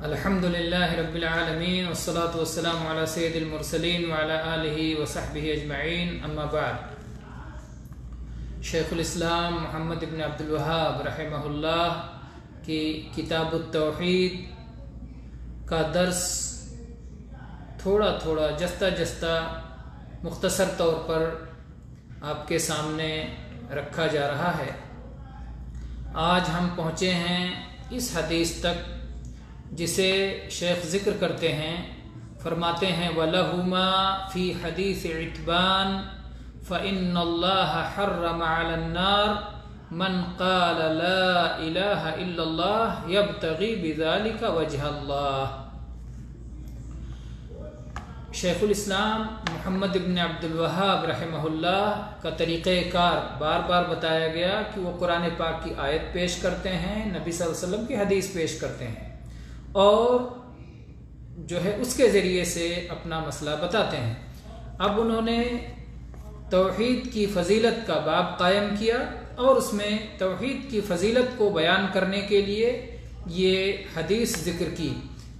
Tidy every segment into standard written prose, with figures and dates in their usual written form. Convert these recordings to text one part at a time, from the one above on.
الحمدللہ رب العالمین والصلاة والسلام علی سید المرسلین وعلی آلہ وصحبہ اجمعین، اما بعد۔ شیخ الاسلام محمد بن عبد الوہاب رحمہ اللہ کی کتاب التوحید کا درس تھوڑا تھوڑا جستہ جستہ مختصر طور پر آپ کے سامنے رکھا جا رہا ہے۔ آج ہم پہنچے ہیں اس حدیث تک جسے شیخ ذکر کرتے ہیں، فرماتے ہیں وَلَهُمَا فِي حَدِيثِ عِتْبَانَ فَإِنَّ اللَّهَ حَرَّمَ عَلَى النَّارِ مَنْ قَالَ لَا إِلَهَ إِلَّا اللَّهِ يَبْتَغِي بِذَلِكَ وَجْهَ اللَّهِ۔ شیخ الاسلام محمد بن عبد الوہاب رحمہ اللہ کا طریقہ کار بار بار بتایا گیا کہ وہ قرآن پاک کی آیت پیش کرتے ہیں، نبی صلی اللہ علیہ وسلم کی حدیث پیش کرتے ہیں اور جو ہے اس کے ذریعے سے اپنا مسئلہ بتاتے ہیں۔ اب انہوں نے توحید کی فضیلت کا باب قائم کیا اور اس میں توحید کی فضیلت کو بیان کرنے کے لیے یہ حدیث ذکر کی،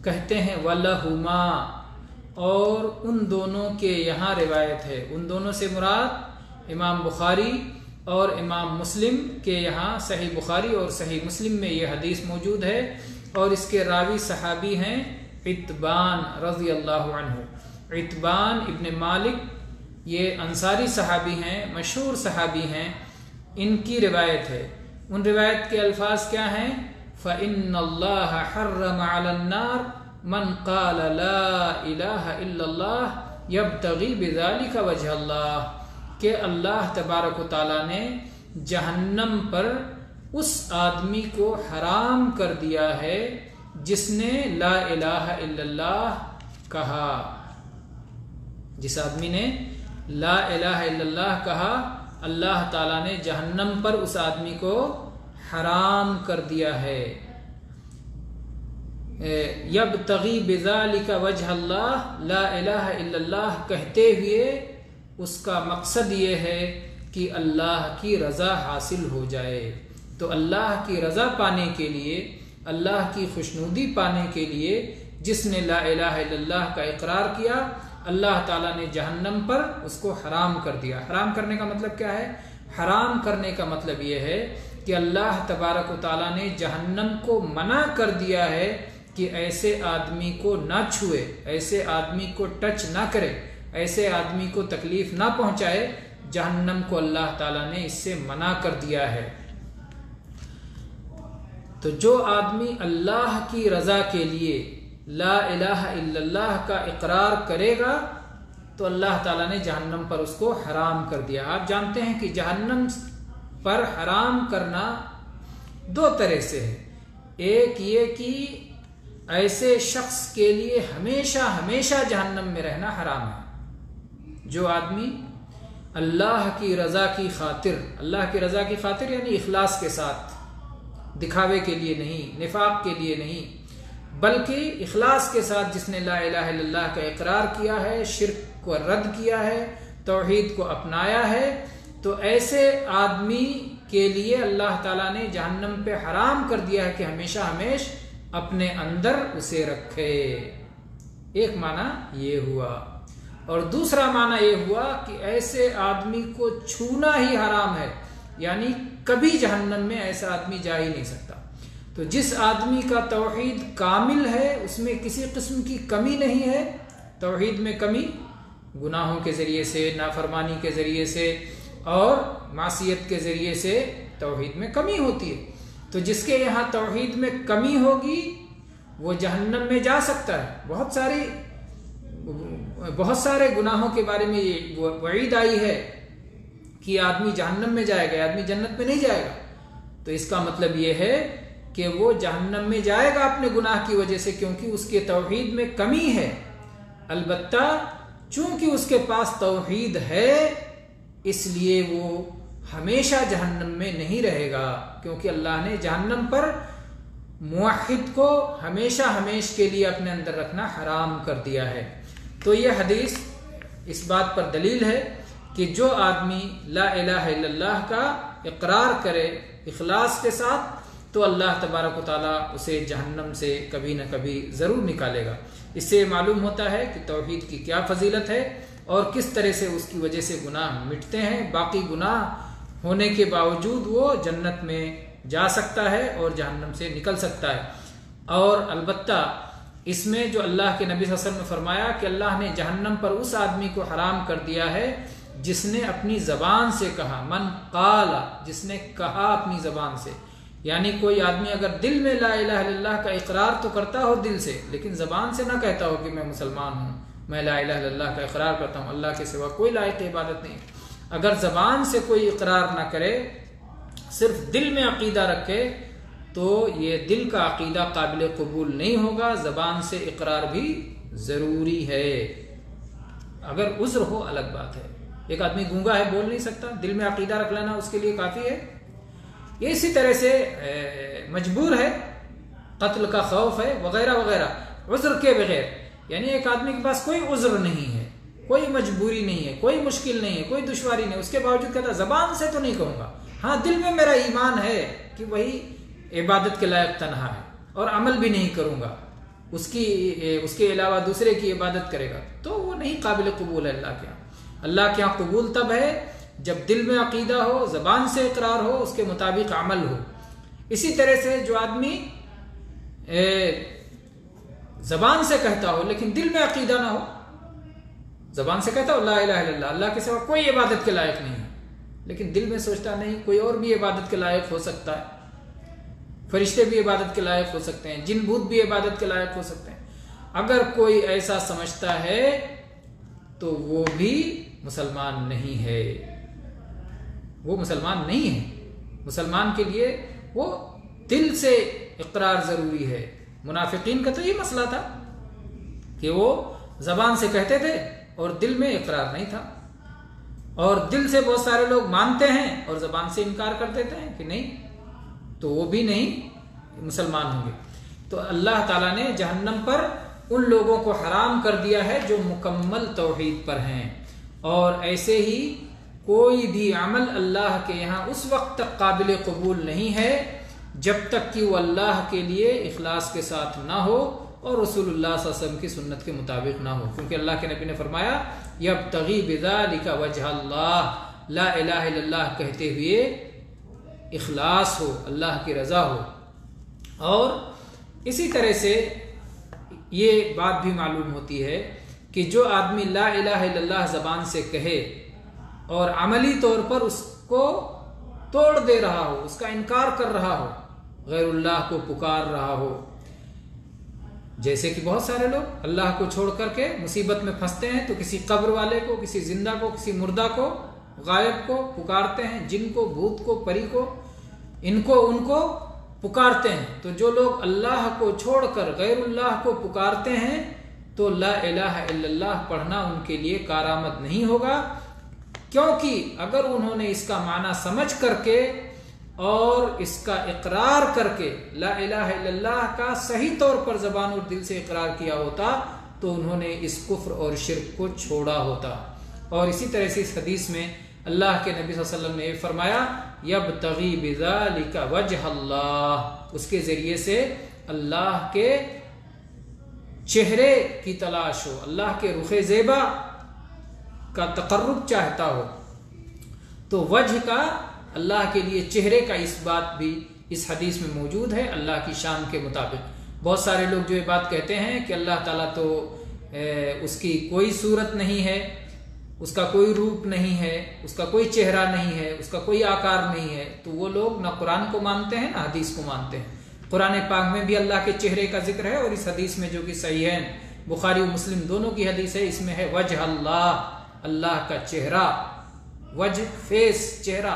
کہتے ہیں وَلَهُمَا، اور ان دونوں کے یہاں روایت ہے۔ ان دونوں سے مراد امام بخاری اور امام مسلم کے یہاں صحیح بخاری اور صحیح مسلم میں یہ حدیث موجود ہے، اور اس کے راوی صحابی ہیں عتبان رضی اللہ عنہ۔ عتبان ابن مالک یہ انصاری صحابی ہیں، مشہور صحابی ہیں، ان کی روایت ہے۔ ان روایت کے الفاظ کیا ہیں؟ فَإِنَّ اللَّهَ حَرَّمَ عَلَى النَّارِ مَنْ قَالَ لَا إِلَهَ إِلَّا اللَّهِ يَبْتَغِي بِذَلِكَ وَجْهَ اللَّهِ، کہ اللہ تبارک و تعالیٰ نے جہنم پر اس آدمی کو حرام کر دیا ہے جس نے لا الہ الا اللہ کہا۔ جس آدمی نے لا الہ الا اللہ کہا، اللہ تعالیٰ نے جہنم پر اس آدمی کو حرام کر دیا ہے۔ یبتغی بذالک وجہ اللہ، لا الہ الا اللہ کہتے ہوئے اس کا مقصد یہ ہے کہ اللہ کی رضا حاصل ہو جائے۔ تو اللہ کی رضا پانے کے لیے، اللہ کی خوشنودی پانے کے لیے جس نے لا الہ الا اللہ کا اقرار کیا، اللہ تعالیٰ نے جہنم پر اس کو حرام کر دیا۔ حرام کرنے کا مطلب کیا ہے؟ حرام کرنے کا مطلب یہ ہے کہ اللہ تبارک و تعالیٰ نے جہنم کو منع کر دیا ہے کہ ایسے آدمی کو نہ چھوئے، ایسے آدمی کو ٹچ نہ کرے، ایسے آدمی کو تکلیف نہ پہنچائے۔ جہنم کو اللہ تعالیٰ نے اس سے منع کر دیا ہے۔ تو جو آدمی اللہ کی رضا کے لیے لا الہ الا اللہ کا اقرار کرے گا تو اللہ تعالیٰ نے جہنم پر اس کو حرام کر دیا۔ آپ جانتے ہیں کہ جہنم پر حرام کرنا دو طرح سے ہے۔ ایک یہ کہ ایسے شخص کے لیے ہمیشہ ہمیشہ جہنم میں رہنا حرام ہے۔ جو آدمی اللہ کی رضا کی خاطر، اللہ کی رضا کی خاطر یعنی اخلاص کے ساتھ، دکھاوے کے لیے نہیں، نفاق کے لیے نہیں، بلکہ اخلاص کے ساتھ جس نے لا الہ الا اللہ کا اقرار کیا ہے، شرک کو رد کیا ہے، توحید کو اپنایا ہے، تو ایسے آدمی کے لیے اللہ تعالیٰ نے جہنم پہ حرام کر دیا ہے کہ ہمیشہ ہمیش اپنے اندر اسے رکھے۔ ایک معنی یہ ہوا، اور دوسرا معنی یہ ہوا کہ ایسے آدمی کو چھونا ہی حرام ہے، یعنی کبھی جہنم میں ایسا آدمی جا ہی نہیں سکتا۔ تو جس آدمی کا توحید کامل ہے، اس میں کسی قسم کی کمی نہیں ہے۔ توحید میں کمی گناہوں کے ذریعے سے، نافرمانی کے ذریعے سے اور معصیت کے ذریعے سے توحید میں کمی ہوتی ہے۔ تو جس کے یہاں توحید میں کمی ہوگی وہ جہنم میں جا سکتا ہے۔ بہت سارے گناہوں کے بارے میں یہ وعید آئی ہے کہ آدمی جہنم میں جائے گا، آدمی جنت میں نہیں جائے گا۔ تو اس کا مطلب یہ ہے کہ وہ جہنم میں جائے گا اپنے گناہ کی وجہ سے، کیونکہ اس کے توحید میں کمی ہے۔ البتہ چونکہ اس کے پاس توحید ہے، اس لیے وہ ہمیشہ جہنم میں نہیں رہے گا، کیونکہ اللہ نے جہنم پر موحد کو ہمیشہ ہمیش کے لیے اپنے اندر رکھنا حرام کر دیا ہے۔ تو یہ حدیث اس بات پر دلیل ہے کہ جو آدمی لا الہ الا اللہ کا اقرار کرے اخلاص کے ساتھ تو اللہ تبارک و تعالیٰ اسے جہنم سے کبھی نہ کبھی ضرور نکالے گا۔ اس سے معلوم ہوتا ہے کہ توحید کی کیا فضیلت ہے اور کس طرح سے اس کی وجہ سے گناہ مٹتے ہیں، باقی گناہ ہونے کے باوجود وہ جنت میں جا سکتا ہے اور جہنم سے نکل سکتا ہے۔ اور البتہ اس میں جو اللہ کے نبی صلی اللہ علیہ وسلم نے فرمایا کہ اللہ نے جہنم پر اس آدمی کو حرام کر دیا ہے جس نے اپنی زبان سے کہا، من قال، جس نے کہا اپنی زبان سے، یعنی کوئی آدمی اگر دل میں لا الہ الا اللہ کا اقرار تو کرتا ہو دل سے، لیکن زبان سے نہ کہتا ہو کہ میں مسلمان ہوں، میں لا الہ الا اللہ کا اقرار کرتا ہوں، اللہ کے سوا کوئی لائق عبادت نہیں۔ اگر زبان سے کوئی اقرار نہ کرے، صرف دل میں عقیدہ رکھے، تو یہ دل کا عقیدہ قابل قبول نہیں ہوگا، زبان سے اقرار بھی ضروری ہے۔ اگر عذر ہو الگ بات ہے، ایک آدمی گونگا ہے، بول نہیں سکتا، دل میں عقیدہ رکھ لینا اس کے لیے کافی ہے۔ یہ اسی طرح سے مجبور ہے، قتل کا خوف ہے وغیرہ وغیرہ، عذر کے بغیر، یعنی ایک آدمی کے پاس کوئی عذر نہیں ہے، کوئی مجبوری نہیں ہے، کوئی مشکل نہیں ہے، کوئی دشواری نہیں، اس کے باوجود کہتا زبان سے تو نہیں کہوں گا، ہاں دل میں میرا ایمان ہے کہ وہی عبادت کے لائق تنہا ہے، اور عمل بھی نہیں کروں گا، اس کے علاوہ دوسرے کی عبادت کرے گا، تو وہ نہیں قابل قبول ہے اللہ کے یہاں۔ اللہ کے یہاں قبول تب ہے جب دل میں عقیدہ ہو، زبان سے اقرار ہو، اس کے مطابق عمل ہو۔ اسی طرح سے جو آدمی زبان سے کہتا ہو لیکن دل میں عقیدہ نہ ہو، زبان سے کہتا ہو لا الہ الا اللہ، اللہ کے سوا کوئی عبادت کے لائق نہیں ہے، لیکن دل میں سوچتا نہیں کوئی اور بھی عبادت کے لائق ہو سکتا ہے، فرشتے بھی عبادت کے لائق ہو سکتے ہیں، جن بھوت بھی عبادت کے لائق ہو سکتے ہیں۔ اگر کوئی ایسا سمجھتا ہے تو وہ بھی مسلمان نہیں ہے، وہ مسلمان نہیں ہے۔ مسلمان کے لیے وہ دل سے اقرار ضروری ہے۔ منافقین کا تو یہ مسئلہ تھا کہ وہ زبان سے کہتے تھے اور دل میں اقرار نہیں تھا، اور دل سے بہت سارے لوگ مانتے ہیں اور زبان سے انکار کر دیتے ہیں کہ نہیں، تو وہ بھی نہیں مسلمان ہوں گے۔ تو اللہ تعالیٰ نے جہنم پر ان لوگوں کو حرام کر دیا ہے جو مکمل توحید پر ہیں، اور ایسے ہی کوئی بھی عمل اللہ کے یہاں اس وقت تک قابل قبول نہیں ہے جب تک کہ وہ اللہ کے لیے اخلاص کے ساتھ نہ ہو اور رسول اللہ صلی اللہ علیہ وسلم کی سنت کے مطابق نہ ہو، کیونکہ اللہ کے نبی نے فرمایا یبتغی بذالک وجہ اللہ، لا الہ الا اللہ کہتے ہوئے اخلاص ہو، اللہ کی رضا ہو۔ اور اسی طرح سے یہ بات بھی معلوم ہوتی ہے کہ جو آدمی لا الہ الا اللہ زبان سے کہے اور عملی طور پر اس کو توڑ دے رہا ہو، اس کا انکار کر رہا ہو، غیر اللہ کو پکار رہا ہو، جیسے کہ بہت سارے لوگ اللہ کو چھوڑ کر کے مصیبت میں پھنستے ہیں تو کسی قبر والے کو، کسی زندہ کو، کسی مردہ کو، غائب کو پکارتے ہیں، جن کو، بھوت کو، پری کو، ان کو پکارتے ہیں۔ تو جو لوگ اللہ کو چھوڑ کر غیر اللہ کو پکارتے ہیں تو لا الہ الا اللہ پڑھنا ان کے لیے کارآمد نہیں ہوگا، کیونکہ اگر انہوں نے اس کا معنی سمجھ کر کے اور اس کا اقرار کر کے لا الہ الا اللہ کا صحیح طور پر زبان اور دل سے اقرار کیا ہوتا تو انہوں نے اس کفر اور شرک کو چھوڑا ہوتا۔ اور اسی طرح سے اس حدیث میں اللہ کے نبی صلی اللہ علیہ وسلم نے فرمایا یبتغی بذالک وجہ اللہ، اس کے ذریعے سے اللہ کے چہرے کی تلاش ہو، اللہ کے رخ زیبا کا تقرب چاہتا ہو، تو وجہ کا اللہ کے لیے چہرے کا اس بات بھی اس حدیث میں موجود ہے اللہ کی شان کے مطابق۔ بہت سارے لوگ جو یہ بات کہتے ہیں کہ اللہ تعالیٰ تو اس کی کوئی صورت نہیں ہے، اس کا کوئی روپ نہیں ہے، اس کا کوئی چہرہ نہیں ہے، اس کا کوئی آکار نہیں ہے، تو وہ لوگ نہ قرآن کو مانتے ہیں نہ حدیث کو مانتے ہیں۔ قرآن پاک میں بھی اللہ کے چہرے کا ذکر ہے، اور اس حدیث میں جو کہ صحیحین بخاری و مسلم دونوں کی حدیث ہے، اس میں ہے وجہ اللہ، اللہ کا چہرہ، وجہ فیس چہرہ،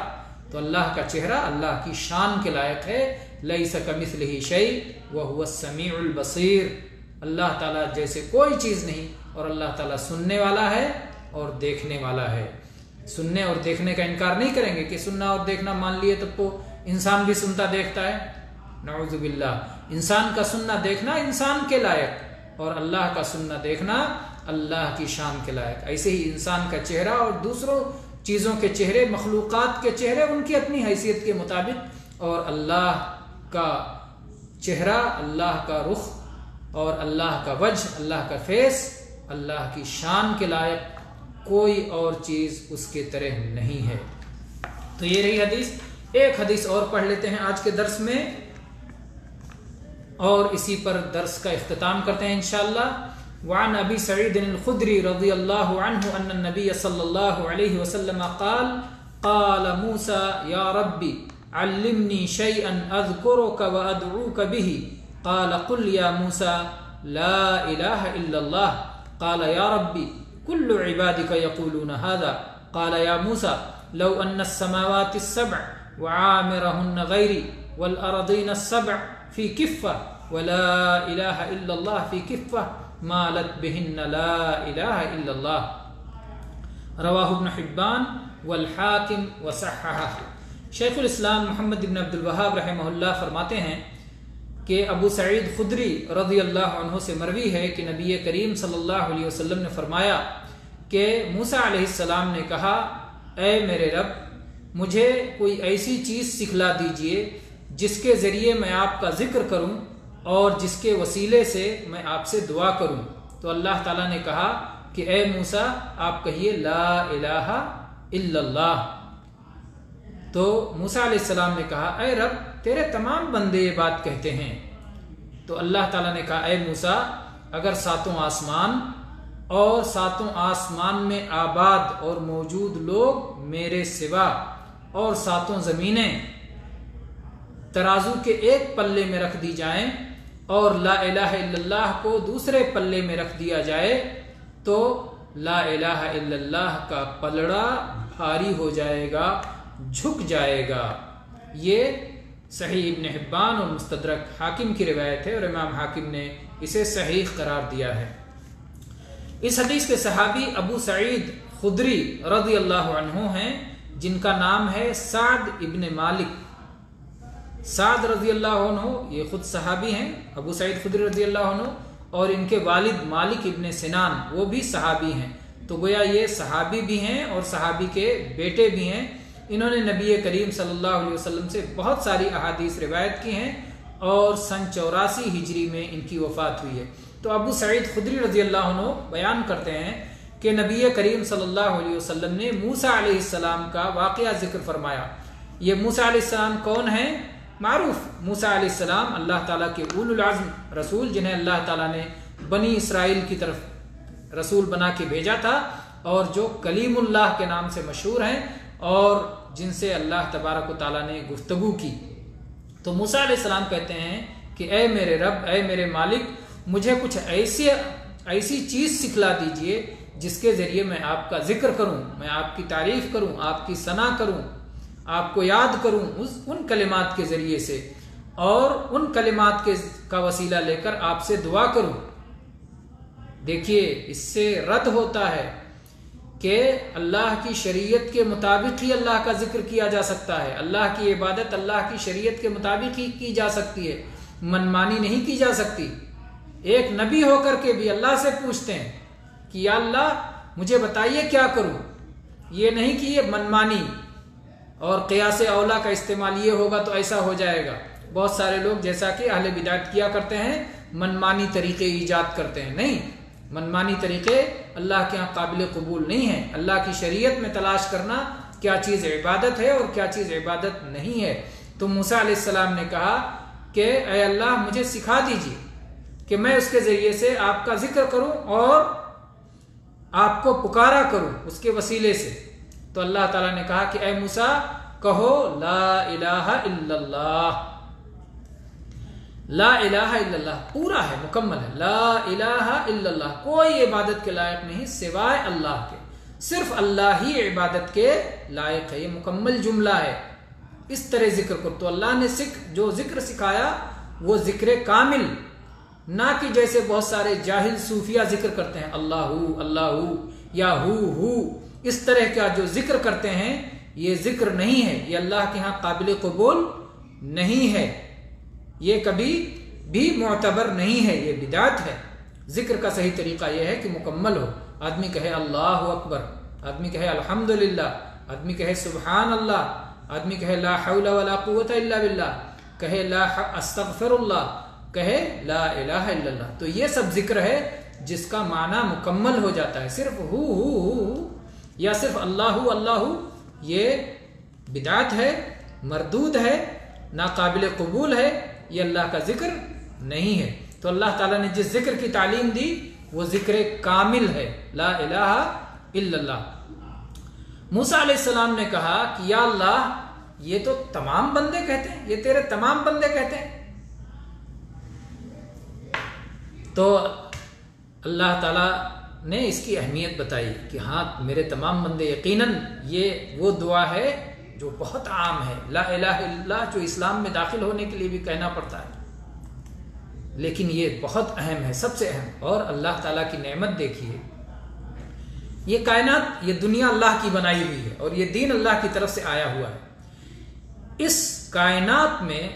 تو اللہ کا چہرہ اللہ کی شان کے لائق ہے۔ لیس کمثلہ شیء وہو السمیع البصیر، اللہ تعالیٰ جیسے کوئی چیز نہیں، اور اللہ تعالیٰ سننے والا ہے اور دیکھنے والا ہے۔ سننے اور دیکھنے کا انکار نہیں کریں گے کہ سننا اور دیکھنا مان لیے تب تو انسان بھی سنتا دیکھتا ہے، نعوذ باللہ۔ انسان کا سننا دیکھنا انسان کے لائق، اور اللہ کا سننا دیکھنا اللہ کی شان کے لائق۔ ایسے ہی انسان کا چہرہ اور دوسروں چیزوں کے چہرے، مخلوقات کے چہرے ان کی اپنی حیثیت کے مطابق، اور اللہ کا چہرہ، اللہ کا رخ اور اللہ کا وجہ، اللہ کا فیس، اللہ کی شان کے لائق کوئی اور چیز اس کے طرح نہیں ہے۔ تو یہ رہی حدیث۔ ایک حدیث اور پڑھ لیتے ہیں آج کے درس میں، اور اسی پر درس کا اختتام کرتے ہیں انشاءاللہ۔ وعن ابی سعید الخدری رضی اللہ عنہ ان النبی صلی اللہ علیہ وسلم قال قال موسى یا ربی علمنی شیئا اذکرک وادعوک به قال قل یا موسى لا الہ الا اللہ قال یا ربی كل عبادك يقولون هذا قال يا موسى لو أن السماوات السبع وعامرهن غيري والأرضين السبع في كفة ولا إله إلا الله في كفة مالت بهن لا إله إلا الله رواه ابن حبان والحاکم وصححه۔ شیخ الاسلام محمد بن عبد الوہاب رحمہ اللہ فرماتے ہیں کہ ابو سعید خدری رضی اللہ عنہ سے مروی ہے کہ نبی کریم صلی اللہ علیہ وسلم نے فرمایا کہ موسیٰ علیہ السلام نے کہا اے میرے رب مجھے کوئی ایسی چیز سکھلا دیجئے جس کے ذریعے میں آپ کا ذکر کروں اور جس کے وسیلے سے میں آپ سے دعا کروں۔ تو اللہ تعالیٰ نے کہا کہ اے موسیٰ آپ کہیے لا الہ الا اللہ۔ تو موسیٰ علیہ السلام نے کہا اے رب تیرے تمام بندے یہ بات کہتے ہیں۔ تو اللہ تعالیٰ نے کہا اے موسیٰ اگر ساتوں آسمان اور ساتوں آسمان میں آباد اور موجود لوگ میرے سوا اور ساتوں زمینیں ترازو کے ایک پلے میں رکھ دی جائیں اور لا الہ الا اللہ کو دوسرے پلے میں رکھ دیا جائے تو لا الہ الا اللہ کا پلڑا بھاری ہو جائے گا، جھک جائے گا۔ یہ صحیح ابن حبان اور مستدرک حاکم کی روایت ہے اور امام حاکم نے اسے صحیح قرار دیا ہے۔ اس حدیث کے صحابی ابو سعید خدری رضی اللہ عنہ ہیں جن کا نام ہے سعد ابن مالک۔ سعد رضی اللہ عنہ یہ خود صحابی ہیں، ابو سعید خدری رضی اللہ عنہ، اور ان کے والد مالک ابن سنان وہ بھی صحابی ہیں۔ تو گویا یہ صحابی بھی ہیں اور صحابی کے بیٹے بھی ہیں۔ انہوں نے نبی کریم صلی اللہ علیہ وسلم سے بہت ساری احادیث روایت کی ہیں اور سن 84 ہجری میں ان کی وفات ہوئی ہے۔ تو ابو سعید خدری رضی اللہ عنہ بیان کرتے ہیں کہ نبی کریم صلی اللہ علیہ وسلم نے موسیٰ علیہ السلام کا واقعہ ذکر فرمایا۔ یہ موسیٰ علیہ السلام کون ہیں؟ معروف موسیٰ علیہ السلام اللہ تعالیٰ کے اولو العزم رسول جنہیں اللہ تعالیٰ نے بنی اسرائیل کی طرف رسول بنا کے بھیجا تھا اور جو کلیم اللہ کے نام سے مشہور ہیں اور جن سے اللہ تبارک و تعالیٰ نے گفتگو کی۔ تو موسیٰ علیہ السلام کہتے ہیں کہ اے میرے رب، اے میرے مالک، مجھے کچھ ایسی چیز سکھلا دیجئے جس کے ذریعے میں آپ کا ذکر کروں، میں آپ کی تعریف کروں، آپ کی ثنا کروں، آپ کو یاد کروں ان کلمات کے ذریعے سے اور ان کلمات کا وسیلہ لے کر آپ سے دعا کروں۔ دیکھیے اس سے رد ہوتا ہے کہ اللہ کی شریعت کے مطابق ہی اللہ کا ذکر کیا جا سکتا ہے، اللہ کی عبادت اللہ کی شریعت کے مطابق ہی کی جا سکتی ہے، منمانی نہیں کی جا سکتی۔ ایک نبی ہو کر کے بھی اللہ سے پوچھتے ہیں کہ یا اللہ مجھے بتائیے کیا کروں، یہ نہیں کہ یہ منمانی اور قیاس اولا کا استعمال یہ ہوگا تو ایسا ہو جائے گا۔ بہت سارے لوگ جیسا کہ اہل بدعت کیا کرتے ہیں منمانی طریقے ایجاد کرتے ہیں، نہیں، منمانی طریقے اللہ کے ہاں قابل قبول نہیں ہیں۔ اللہ کی شریعت میں تلاش کرنا کیا چیز عبادت ہے اور کیا چیز عبادت نہیں ہے۔ تو موسیٰ علیہ السلام نے کہا کہ اے اللہ مجھے سکھا دیجیے کہ میں اس کے ذریعے سے آپ کا ذکر کروں اور آپ کو پکارا کروں اس کے وسیلے سے۔ تو اللہ تعالیٰ نے کہا کہ اے موسیٰ کہو لا الہ الا اللہ۔ لا الہ الا اللہ پورا ہے، مکمل ہے، لا الہ الا اللہ، کوئی عبادت کے لائق نہیں سوائے اللہ کے، صرف اللہ ہی عبادت کے لائق ہے، یہ مکمل جملہ ہے۔ اس طرح ذکر کر، تو اللہ نے جو ذکر سکھایا وہ ذکر کامل، نہ کہ جیسے بہت سارے جاہل صوفیہ ذکر کرتے ہیں اللہ اللہ یا ہو، اس طرح کا جو ذکر کرتے ہیں یہ ذکر نہیں ہے، یہ اللہ کے ہاں قابل قبول نہیں ہے، یہ کبھی بھی معتبر نہیں ہے، یہ بدعت ہے۔ ذکر کا صحیح طریقہ یہ ہے کہ مکمل ہو، آدمی کہے اللہ اکبر، آدمی کہے الحمدللہ، آدمی کہے سبحان اللہ، آدمی کہے لا حول ولا قوت الا باللہ، کہے لا استغفر اللہ، کہے لا الہ الا اللہ. تو یہ سب ذکر ہے جس کا معنی مکمل ہو جاتا ہے. صرف ہو یا صرف اللہ اللہ یہ بدعت ہے، مردود ہے، ناقابل قبول ہے، یہ اللہ کا ذکر نہیں ہے. تو اللہ تعالیٰ نے جس ذکر کی تعلیم دی وہ ذکر کامل ہے، لا الہ الا اللہ. موسیٰ علیہ السلام نے کہا کہ یا اللہ یہ تو تمام بندے کہتے ہیں، یہ تیرے تمام بندے کہتے ہیں. تو اللہ تعالیٰ نے اس کی اہمیت بتائی کہ ہاں میرے تمام بندے، یقیناً یہ وہ دعا ہے جو بہت عام ہے. لا الہ الا اللہ جو اسلام میں داخل ہونے کے لیے بھی کہنا پڑتا ہے، لیکن یہ بہت اہم ہے، سب سے اہم. اور اللہ تعالیٰ کی نعمت دیکھیے، یہ کائنات، یہ دنیا اللہ کی بنائی ہوئی ہے اور یہ دین اللہ کی طرف سے آیا ہوا ہے. اس کائنات میں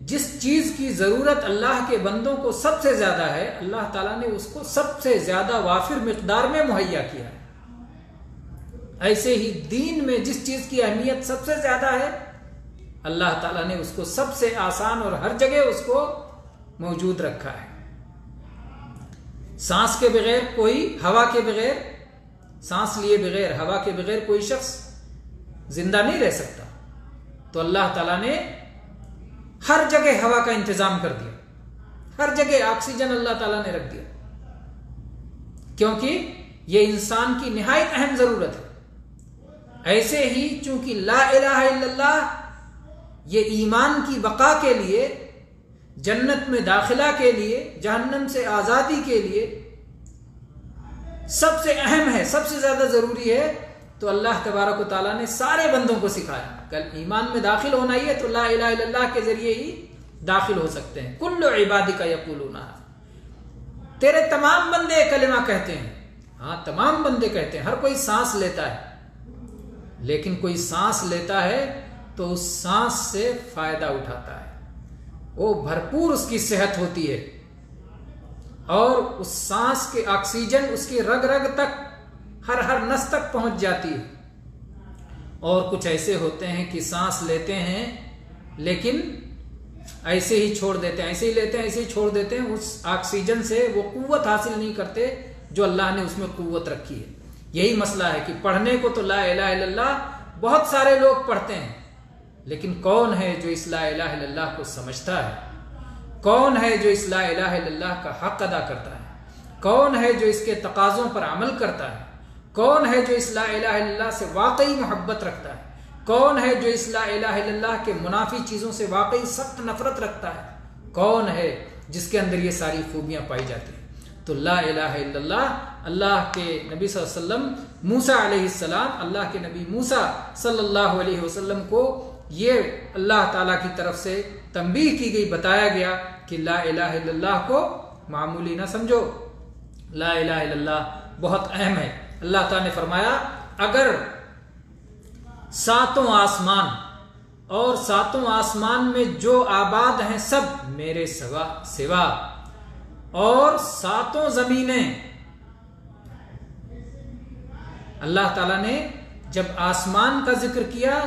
جس چیز کی ضرورت اللہ کے بندوں کو سب سے زیادہ ہے، اللہ تعالیٰ نے اس کو سب سے زیادہ وافر مقدار میں مہیا کیا ہے. ایسے ہی دین میں جس چیز کی اہمیت سب سے زیادہ ہے، اللہ تعالیٰ نے اس کو سب سے آسان اور ہر جگہ اس کو موجود رکھا ہے. سانس کے بغیر کوئی، ہوا کے بغیر، سانس لیے بغیر، ہوا کے بغیر کوئی شخص زندہ نہیں رہ سکتا. تو اللہ تعالیٰ نے ہر جگہ ہوا کا انتظام کر دیا، ہر جگہ آکسیجن اللہ تعالیٰ نے رکھ دیا، کیونکہ یہ انسان کی نہایت اہم ضرورت ہے. ایسے ہی چونکہ لا الہ الا اللہ یہ ایمان کی بقا کے لیے، جنت میں داخلہ کے لیے، جہنم سے آزادی کے لیے سب سے اہم ہے، سب سے زیادہ ضروری ہے. تو اللہ تبارک و تعالیٰ نے سارے بندوں کو سکھایا کل ایمان میں داخل ہونا ہی ہے تو لا الہ الا اللہ کے ذریعے ہی داخل ہو سکتے ہیں. کل عبادک یقولون، تیرے تمام بندے کلمہ کہتے ہیں. ہاں تمام بندے کہتے ہیں، ہر کوئی سانس لیتا ہے، لیکن کوئی سانس لیتا ہے تو اس سانس سے فائدہ اٹھاتا ہے، وہ بھرپور اس کی صحت ہوتی ہے اور اس سانس کے آکسیجن اس کی رگ رگ تک، ہر نس تک پہنچ جاتی ہے. اور کچھ ایسے ہوتے ہیں کہ سانس لیتے ہیں لیکن ایسے ہی چھوڑ دیتے ہیں، ایسے ہی لیتے ہیں ایسے ہی چھوڑ دیتے ہیں، اس آکسیجن سے وہ قوت حاصل نہیں کرتے جو اللہ نے اس میں قوت رکھی ہے. یہی مسئلہ ہے کہ پڑھنے کو تو لا الہ الا اللہ بہت سارے لوگ پڑھتے ہیں، لیکن کون ہے جو اس لا الہ الا اللہ کو سمجھتا ہے؟ کون ہے جو اس لا الہ الا اللہ کا حق ادا کرتا ہے؟ کون ہے جو اس کے تقاضوں پر عمل کرتا ہے؟ کون ہے جو اس لا الہ الا اللہ سے واقعی محبت رکھتا ہے؟ کون ہے جو اس لا الہ الا اللہ کے منافی چیزوں سے واقعی سخت نفرت رکھتا ہے؟ کون ہے جس کے اندر یہ ساری خوبیاں پائی جاتی ہیں؟ تو لا الہ الا اللہ، اللہ کے نبی صلی اللہ علیہ وسلم موسیٰ علیہ السلام، اللہ کے نبی موسیٰ صلی اللہ علیہ وسلم کو یہ اللہ تعالیٰ کی طرف سے تنبیہ کی گئی، بتایا گیا کہ لا الہ الا اللہ کو معمولی نہ سمجھو، لا الہ الا اللہ بہت اہم ہے. اللہ تعالیٰ نے فرمایا اگر ساتوں آسمان اور ساتوں آسمان میں جو آباد ہیں سب میرے سوا اور ساتوں زمینیں، اللہ تعالیٰ نے جب آسمان کا ذکر کیا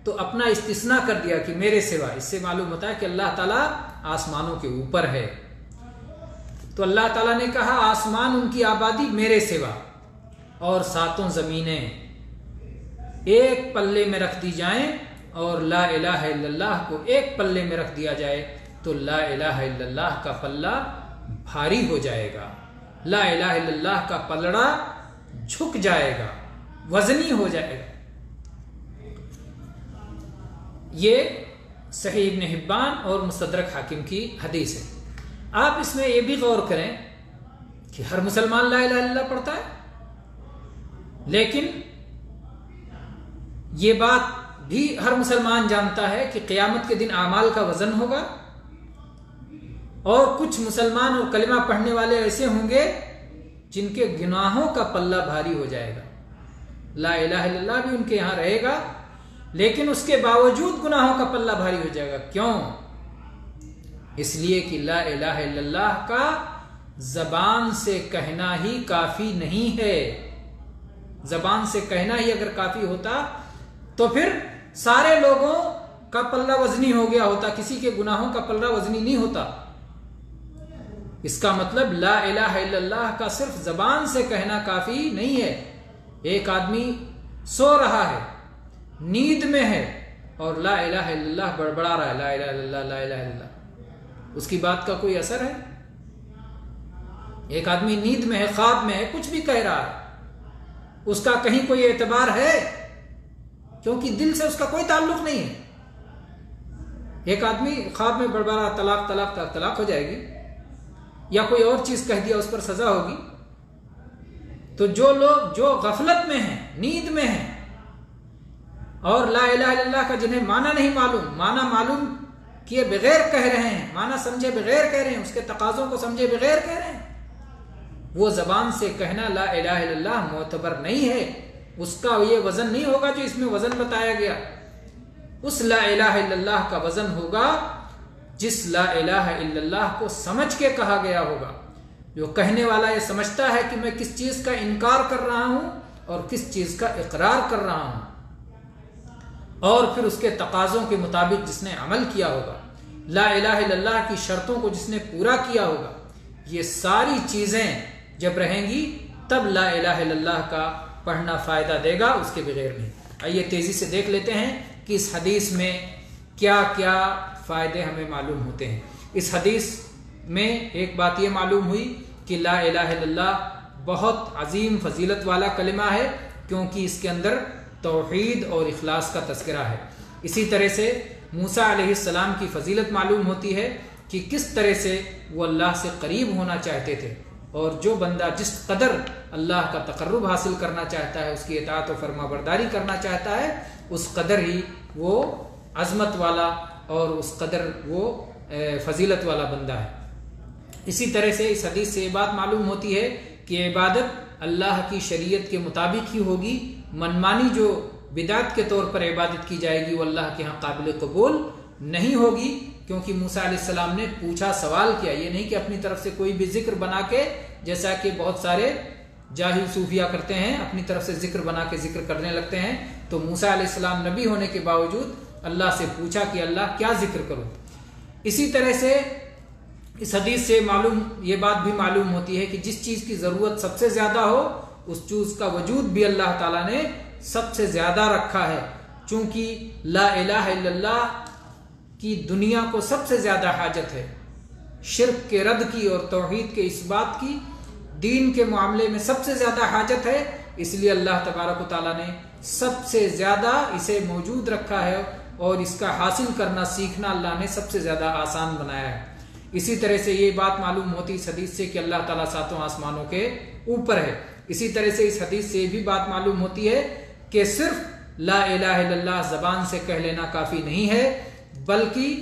تو اپنا استثناء کر دیا کہ میرے سوا. اس سے معلوم ہوتا ہے کہ اللہ تعالیٰ آسمانوں کے اوپر ہے. تو اللہ تعالیٰ نے کہا آسمان ان کی آبادی میرے سوا اور ساتوں زمینیں ایک پلے میں رکھ دی جائیں اور لا الہ الا اللہ کو ایک پلے میں رکھ دیا جائے تو لا الہ الا اللہ کا پلہ بھاری ہو جائے گا، لا الہ الا اللہ کا پلڑا جھک جائے گا، وزنی ہو جائے گا. یہ صحیح ابن حبان اور مستدرک حاکم کی حدیث ہے. آپ اس میں یہ بھی غور کریں کہ ہر مسلمان لا الہ الا اللہ پڑھتا ہے، لیکن یہ بات بھی ہر مسلمان جانتا ہے کہ قیامت کے دن اعمال کا وزن ہوگا اور کچھ مسلمان اور کلمہ پڑھنے والے ایسے ہوں گے جن کے گناہوں کا پلہ بھاری ہو جائے گا. لا الہ الا اللہ بھی ان کے یہاں رہے گا لیکن اس کے باوجود گناہوں کا پلہ بھاری ہو جائے گا. کیوں؟ اس لیے کہ لا الہ الا اللہ کا زبان سے کہنا ہی کافی نہیں ہے. زبان سے کہنا ہی اگر کافی ہوتا تو پھر سارے لوگوں کا پلہ وزنی ہو گیا ہوتا، کسی کے گناہوں کا پلہ وزنی نہیں ہوتا۔ اس کا مطلب لا الہ الا اللہ کا صرف زبان سے کہنا کافی نہیں ہے۔ ایک آدمی سو رہا ہے، نیند میں ہے، اور لا الہ الا اللہ بڑبڑا رہا ہے، لا الہ الا اللہ لا الہ الا اللہ، اس کی بات کا کوئی اثر ہے؟ ایک آدمی نیند میں ہے، خواب میں ہے، کچھ بھی کہہ رہا ہے، اس کا کہیں کوئی اعتبار ہے؟ کیونکہ دل سے اس کا کوئی تعلق نہیں ہے۔ ایک آدمی خواب میں بڑبڑا رہا، طلاق طلاق طلاق ہو جائے گی، یا کوئی اور چیز کہہ دیا اس پر سزا ہوگی۔ تو جو لوگ جو غفلت میں ہیں، نیند میں ہیں، اور لا الہ الا اللہ کا جنہیں معنی نہیں معلوم، معنی معلوم کیے بغیر کہہ رہے ہیں، معنی سمجھے بغیر کہہ رہے ہیں، اس کے تقاضوں کو سمجھے بغیر کہہ رہے ہیں، وہ زبان سے کہنا لا الہ الا اللہ معتبر نہیں ہے، اس کا یہ وزن نہیں ہوگا جو اس میں وزن بتایا گیا۔ اس لا الہ الا اللہ کا وزن ہوگا جس لا الہ الا اللہ کو سمجھ کے کہا گیا ہوگا، جو کہنے والا یہ سمجھتا ہے کہ میں کس چیز کا انکار کر رہا ہوں اور کس چیز کا اقرار کر رہا ہوں، اور پھر اس کے تقاضوں کے مطابق جس نے عمل کیا ہوگا، لا الہ الا اللہ کی شرطوں کو جس نے پورا کیا ہوگا، یہ ساری چیزیں جب رہیں گی تب لا الہ الا اللہ کا پڑھنا فائدہ دے گا، اس کے بغیر نہیں۔ آئیے تیزی سے دیکھ لیتے ہیں کہ اس حدیث میں کیا کیا فائدے ہمیں معلوم ہوتے ہیں۔ اس حدیث میں ایک بات یہ معلوم ہوئی کہ لا الہ الا اللہ بہت عظیم فضیلت والا کلمہ ہے، کیونکہ اس کے اندر توحید اور اخلاص کا تذکرہ ہے۔ اسی طرح سے موسیٰ علیہ السلام کی فضیلت معلوم ہوتی ہے کہ کس طرح سے وہ اللہ سے قریب ہونا چاہتے تھے، اور جو بندہ جس قدر اللہ کا تقرب حاصل کرنا چاہتا ہے، اس کی اطاعت و فرما برداری کرنا چاہتا ہے، اس قدر ہی وہ عظمت والا اور اس قدر وہ فضیلت والا بندہ ہے۔ اسی طرح سے اس حدیث سے یہ بات معلوم ہوتی ہے کہ عبادت اللہ کی شریعت کے مطابق ہی ہوگی، منمانی جو بدعت کے طور پر عبادت کی جائے گی وہ اللہ کے ہاں قابل قبول نہیں ہوگی، کیونکہ موسیٰ علیہ السلام نے پوچھا، سوال کیا، یہ نہیں کہ اپنی طرف سے کوئی بھی ذکر بنا کے، جیسا کہ بہت سارے جاہل صوفیہ کرتے ہیں، اپنی طرف سے ذکر بنا کے ذکر کرنے لگتے ہیں۔ تو موسیٰ علیہ السلام نبی ہونے کے باوجود اللہ سے پوچھا کہ اللہ کیا ذکر کروں۔ اسی طرح سے اس حدیث سے یہ بات بھی معلوم ہوتی ہے کہ جس چیز کی ضرورت سب سے زیادہ ہو، اس چیز کا وجود بھی اللہ تعالیٰ نے سب سے زیادہ رکھا ہے، چونکہ لا الہ الا اللہ کی دنیا کو سب سے زیادہ حاجت ہے، شرک کے رد کی اور توحید کے اس بات کی دین کے معاملے میں سب سے زیادہ حاجت ہے، اس لیے اللہ تبارک و تعالیٰ نے سب سے زیادہ اسے موجود رکھا ہے، اور اس کا حاصل کرنا سیکھنا اللہ نے سب سے زیادہ آسان بنایا ہے۔ اسی طرح سے یہ بات معلوم ہوتی اس حدیث سے کہ اللہ تعالیٰ ساتوں آسمانوں کے اوپر ہے۔ اسی طرح سے اس حدیث سے یہ بھی بات معلوم ہوتی ہے کہ صرف لا الہ الا اللہ زبان سے کہہ لینا کافی نہیں ہے، بلکہ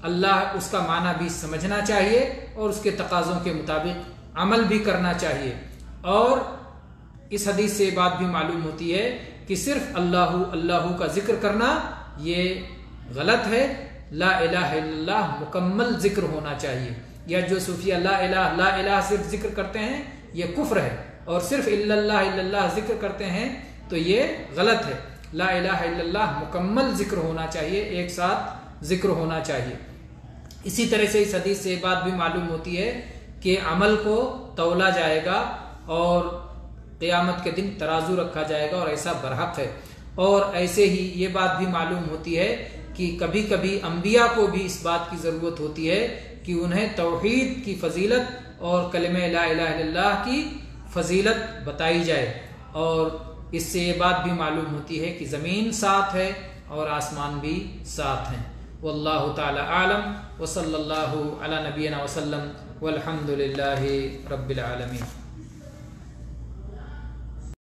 اللہ اس کا معنی بھی سمجھنا چاہیے اور اس کے تقاضوں کے مطابق عمل بھی کرنا چاہیے۔ اور اس حدیث سے یہ بات بھی معلوم ہوتی ہے کہ صرف اللہ کا ذکر کرنا یہ غلط ہے، لا الہ الا اللہ مکمل ذکر ہونا چاہیے۔ یا جو صوفیہ لا الہ صرف ذکر کرتے ہیں یہ کفر ہے، اور صرف الا اللہ ذکر کرتے ہیں تو یہ غلط ہے۔ لا الہ الا اللہ مکمل ذکر ہونا چاہیے، ایک ساتھ ذکر ہونا چاہیے۔ اسی طرح سے اس حدیث سے یہ بات بھی معلوم ہوتی ہے کہ عمل کو تولا جائے گا اور قیامت کے دن ترازو رکھا جائے گا، اور ایسا برحق ہے۔ اور ایسے ہی یہ بات بھی معلوم ہوتی ہے کہ کبھی کبھی انبیاء کو بھی اس بات کی ضرورت ہوتی ہے کہ انہیں توحید کی فضیلت اور کلمہ لا الہ الا اللہ کی فضیلت بتائی جائے، اور اس سے یہ بات بھی معلوم ہوتی ہے کہ زمین ساتھ ہے اور آسمان بھی ساتھ ہیں۔ واللہ تعالی اعلم، وصلی اللہ علی نبینا وسلم، والحمد للہ رب العالمین۔